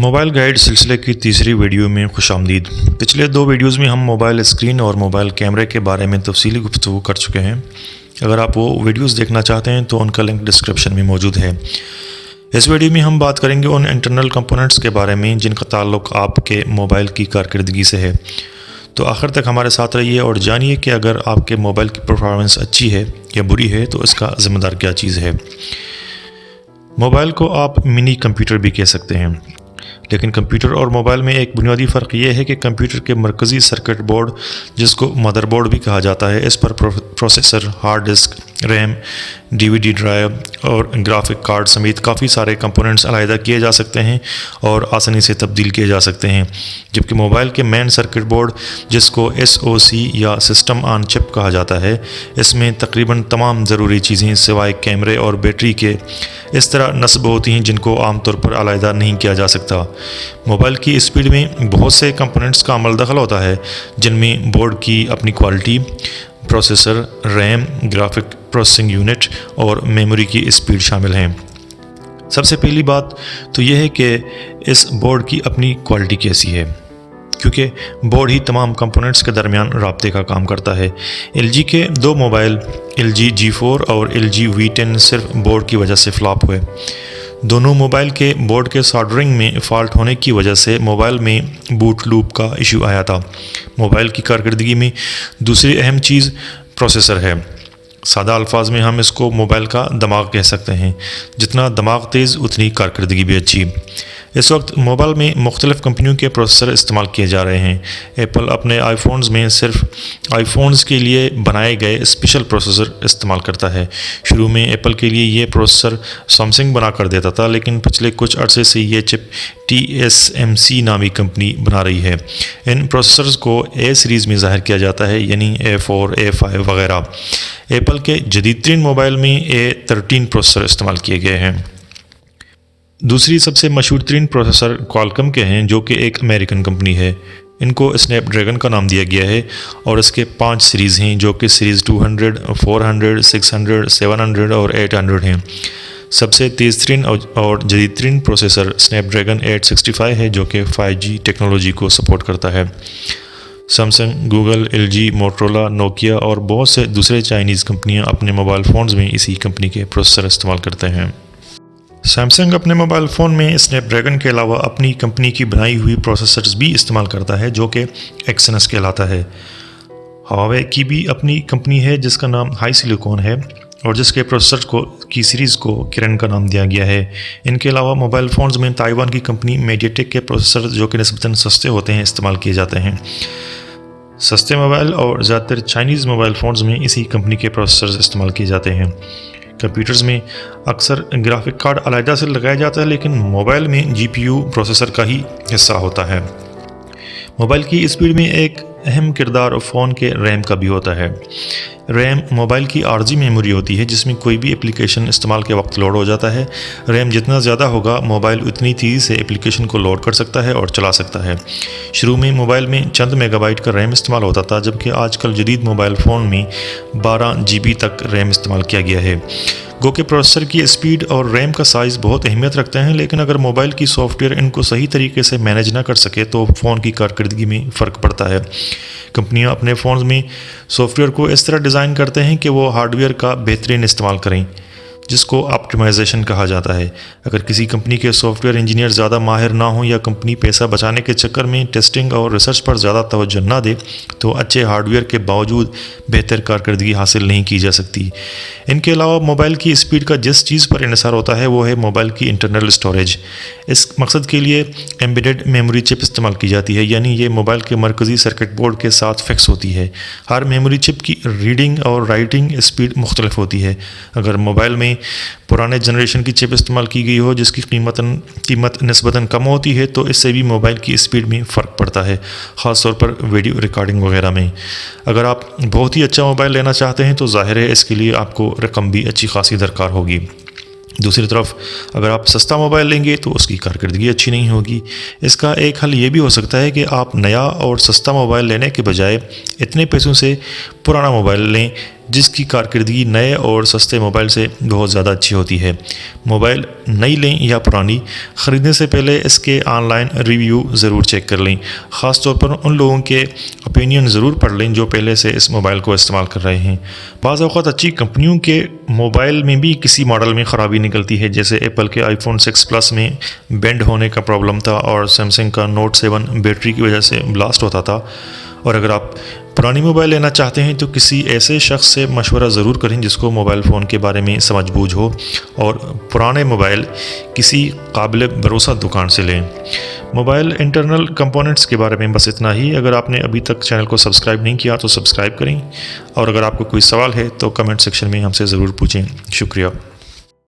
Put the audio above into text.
Mobile guide سلسلے کی تیسری ویڈیو میں خوش آمدید۔ پچھلے دو ویڈیوز میں ہم موبائل اسکرین اور موبائل کیمرے کے بارے میں تفصیلی گفتگو کر چکے ہیں۔ اگر آپ وہ ویڈیوز دیکھنا چاہتے ہیں تو ان کا لنک ڈسکرپشن میں موجود ہے۔ اس ویڈیو میں ہم بات کریں گے ان انٹرنل کمپوننٹس کے بارے میں جن کا تعلق آپ کے موبائل کی کارکردگی سے ہے۔ تو آخر تک ہمارے ساتھ رہیے اور جانیے کہ اگر آپ کے موبائل کی پرفارمنس اچھی ہے یا بری ہے تو اس کا ذمہ دار کیا چیز ہے۔ موبائل کو آپ منی کمپیوٹر بھی کہہ سکتے ہیں، لیکن کمپیوٹر اور موبائل میں ایک بنیادی فرق یہ ہے کہ کمپیوٹر کے مرکزی سرکٹ بورڈ، جس کو مدر بورڈ بھی کہا جاتا ہے، اس پر processor, hard disk, RAM, D V D drive اور گرافک کارڈ سمیت کافی سارے کمپوننٹس علیحدہ کیے جا سکتے ہیں اور آسانی سے تبدیل کیے جا سکتے ہیں، جبکہ موبائل کے مین سرکٹ بورڈ، جس کو SoC یا سسٹم آن چپ کہا جاتا ہے، اس میں تقریباً تمام ضروری چیزیں سوائے کیمرے اور بیٹری کے اس طرح نصب ہوتی ہیں جن کو عام طور پر علیحدہ نہیں کیا جا سکتا۔ موبائل کی اسپیڈ میں بہت سے کمپوننٹس کا عمل دخل ہوتا ہے، جن میں بورڈ کی اپنی quality, processor, RAM, graphic processing unit اور میموری کی اسپیڈ شامل ہیں۔ سب سے پہلی بات تو یہ ہے کہ اس بورڈ کی اپنی کوالٹی کیسی ہے، کیونکہ بورڈ ہی تمام کمپوننٹس کے درمیان رابطے کا کام کرتا ہے۔ LG کے دو موبائل LG G4 اور LG V10 صرف بورڈ کی وجہ سے فلاپ ہوئے۔ دونوں موبائل کے بورڈ کے سالڈرنگ میں فالٹ ہونے کی وجہ سے موبائل میں بوٹ لوپ کا ایشو آیا تھا۔ موبائل کی کارکردگی میں دوسری اہم چیز پروسیسر ہے۔ سادہ الفاظ میں ہم اس کو موبائل کا دماغ کہہ سکتے ہیں۔ جتنا دماغ تیز اتنی کارکردگی بھی اچھی۔ اس وقت موبائل میں مختلف کمپنیوں کے پروسیسر استعمال کیے جا رہے ہیں۔ ایپل اپنے آئی فونز میں صرف آئی فونز کے لیے بنائے گئے اسپیشل پروسیسر استعمال کرتا ہے۔ شروع میں ایپل کے لیے یہ پروسیسر سیمسنگ بنا کر دیتا تھا، لیکن پچھلے کچھ عرصے سے یہ چپ TSMC نامی کمپنی بنا رہی ہے۔ ان پروسیسرز کو A سیریز میں ظاہر کیا جاتا ہے، یعنی A4، A5 وغیرہ۔ ایپل کے جدید ترین موبائل میں A13 پروسیسر استعمال کیے گئے ہیں۔ دوسری سب سے مشہور ترین پروسیسر کوالکم کے ہیں، جو کہ ایک امریکن کمپنی ہے۔ ان کو اسنیپ ڈریگن کا نام دیا گیا ہے اور اس کے 5 سیریز ہیں، جو کہ سیریز 200، 400، 600، 700 اور 800 ہیں۔ سب سے تیز ترین اور جدید ترین پروسیسر اسنیپ ڈریگن 865 ہے، جو کہ 5G ٹیکنالوجی کو سپورٹ کرتا ہے۔ Samsung, Google, LG، Motorola, Nokia اور بہت سے دوسرے چائنیز کمپنیاں اپنے موبائل فونز میں اسی کمپنی کے پروسیسر استعمال کرتے ہیں۔ سیمسنگ اپنے موبائل فون میں اسنیپ ڈریگن کے علاوہ اپنی کمپنی کی بنائی ہوئی پروسیسرز بھی استعمال کرتا ہے، جو کہ ایکسینس کہلاتا ہے۔ ہواوے کی بھی اپنی کمپنی ہے جس کا نام ہائی سلیکون ہے اور جس کے پروسیسر کی سیریز کو کرن کا نام دیا گیا ہے۔ ان کے علاوہ موبائل فونز میں تائیوان کی کمپنی میڈیا ٹیک کے پروسیسر، جو کہ نسبتاً سستے ہوتے ہیں، استعمال کیے جاتے ہیں۔ سستے موبائل اور زیادہ تر چائنیز موبائل فونز میں اسی کمپنی کے پروسیسرز استعمال کیے جاتے ہیں۔ کمپیوٹرز میں اکثر گرافک کارڈ علیحدہ سے لگایا جاتا ہے، لیکن موبائل میں GPU پروسیسر کا ہی حصہ ہوتا ہے۔ موبائل کی اسپیڈ میں ایک اہم کردار فون کے ریم کا بھی ہوتا ہے۔ ریم موبائل کی عارضی میموری ہوتی ہے جس میں کوئی بھی اپلیکیشن استعمال کے وقت لوڈ ہو جاتا ہے۔ ریم جتنا زیادہ ہوگا، موبائل اتنی تیزی سے اپلیکیشن کو لوڈ کر سکتا ہے اور چلا سکتا ہے۔ شروع میں موبائل میں چند میگا بائٹ کا ریم استعمال ہوتا تھا، جبکہ آج کل جدید موبائل فون میں 12 GB تک ریم استعمال کیا گیا ہے۔ گو کہ پروسیسر کی اسپیڈ اور ریم کا سائز بہت اہمیت رکھتے ہیں، لیکن اگر موبائل کی سافٹ ویئر ان کو صحیح طریقے سے مینیج نہ کر سکے تو فون کی کارکردگی میں فرق پڑتا ہے۔ کمپنیاں اپنے فونز میں سافٹ ویئر کو اس طرح ڈیزائن کرتے ہیں کہ وہ ہارڈ ویئر کا بہترین استعمال کریں، جس کو آپٹیمائزیشن کہا جاتا ہے۔ اگر کسی کمپنی کے سافٹ ویئر انجینئر زیادہ ماہر نہ ہوں یا کمپنی پیسہ بچانے کے چکر میں ٹیسٹنگ اور ریسرچ پر زیادہ توجہ نہ دے تو اچھے ہارڈ ویئر کے باوجود بہتر کارکردگی حاصل نہیں کی جا سکتی۔ ان کے علاوہ موبائل کی اسپیڈ کا جس چیز پر انحصار ہوتا ہے وہ ہے موبائل کی انٹرنل اسٹوریج۔ اس مقصد کے لیے ایمبیڈڈ میموری چپ استعمال کی جاتی ہے، یعنی یہ موبائل کے مرکزی سرکٹ بورڈ کے ساتھ فکس ہوتی ہے۔ ہر میموری چپ کی ریڈنگ اور رائٹنگ اسپیڈ مختلف ہوتی ہے۔ اگر موبائل میں پرانے جنریشن کی چپ استعمال کی گئی ہو جس کی قیمت نسبتاً کم ہوتی ہے تو اس سے بھی موبائل کی اسپیڈ میں فرق پڑتا ہے، خاص طور پر ویڈیو ریکارڈنگ وغیرہ میں۔ اگر آپ بہت ہی اچھا موبائل لینا چاہتے ہیں تو ظاہر ہے اس کے لیے آپ کو رقم بھی اچھی خاصی درکار ہوگی۔ دوسری طرف اگر آپ سستا موبائل لیں گے تو اس کی کارکردگی اچھی نہیں ہوگی۔ اس کا ایک حل یہ بھی ہو سکتا ہے کہ آپ نیا اور سستا موبائل لینے کے بجائے اتنے پیسوں سے پرانا موبائل لیں جس کی کارکردگی نئے اور سستے موبائل سے بہت زیادہ اچھی ہوتی ہے۔ موبائل نئی لیں یا پرانی، خریدنے سے پہلے اس کے آن لائن ریویو ضرور چیک کر لیں۔ خاص طور پر ان لوگوں کے اوپینین ضرور پڑھ لیں جو پہلے سے اس موبائل کو استعمال کر رہے ہیں۔ بعض اوقات اچھی کمپنیوں کے موبائل میں بھی کسی ماڈل میں خرابی نکلتی ہے، جیسے ایپل کے آئی فون 6 پلس میں بینڈ ہونے کا پرابلم تھا اور سیمسنگ کا نوٹ 7 بیٹری کی وجہ سے بلاسٹ ہوتا تھا۔ اور اگر آپ پرانی موبائل لینا چاہتے ہیں تو کسی ایسے شخص سے مشورہ ضرور کریں جس کو موبائل فون کے بارے میں سمجھ بوجھ ہو، اور پرانے موبائل کسی قابل بھروسہ دکان سے لیں۔ موبائل انٹرنل کمپوننٹس کے بارے میں بس اتنا ہی۔ اگر آپ نے ابھی تک چینل کو سبسکرائب نہیں کیا تو سبسکرائب کریں، اور اگر آپ کو کوئی سوال ہے تو کمنٹ سیکشن میں ہم سے ضرور پوچھیں۔ شکریہ۔